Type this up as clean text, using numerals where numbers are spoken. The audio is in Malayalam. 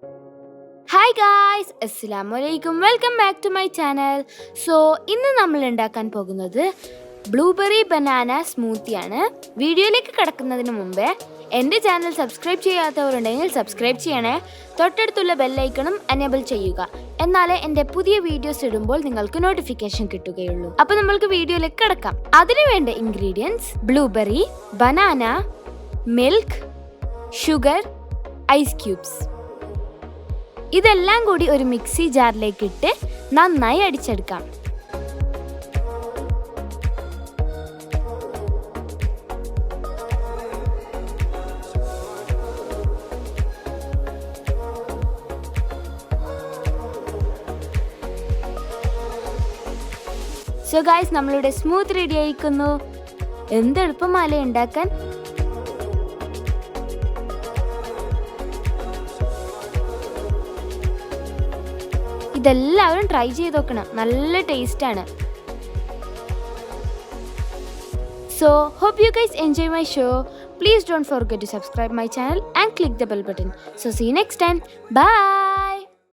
ഹായ് ഗായ്സ്, അസ്സലാമു അലൈക്കും. Welcome back to my channel. So ഇന്ന് നമ്മൾ ഉണ്ടാക്കാൻ പോകുന്നത് ബ്ലൂബെറി ബനാന സ്മൂത്തിയാണ്. വീഡിയോയിലേക്ക് കിടക്കുന്നതിന് മുമ്പേ എൻ്റെ ചാനൽ സബ്സ്ക്രൈബ് ചെയ്യാത്തവരുണ്ടെങ്കിൽ സബ്സ്ക്രൈബ് ചെയ്യണേ. തൊട്ടടുത്തുള്ള ബെല്ലൈക്കണും എനേബിൾ ചെയ്യുക. എന്നാലേ എൻ്റെ പുതിയ വീഡിയോസ് ഇടുമ്പോൾ നിങ്ങൾക്ക് നോട്ടിഫിക്കേഷൻ കിട്ടുകയുള്ളൂ. അപ്പോൾ നമ്മൾക്ക് വീഡിയോയിലേക്ക് കിടക്കാം. അതിനു വേണ്ട ingredients: blueberry, banana, milk, sugar, ice cubes. ഇതെല്ലാം കൂടി ഒരു മിക്സി ജാറിലേക്ക് ഇട്ട് നന്നായി അടിച്ചെടുക്കാം. സോ ഗൈസ്, നമ്മളുടെ സ്മൂത്ത് റെഡി ആയിരിക്കുന്നു. എന്ത് എളുപ്പമല്ലേ ഉണ്ടാക്കാൻ. ഇതെല്ലാവരും ട്രൈ ചെയ്ത് നോക്കണം, നല്ല ടേസ്റ്റാണ്. So, hope you guys enjoy my show. Please don't forget to subscribe my channel and click the bell button. So, see you next time. Bye.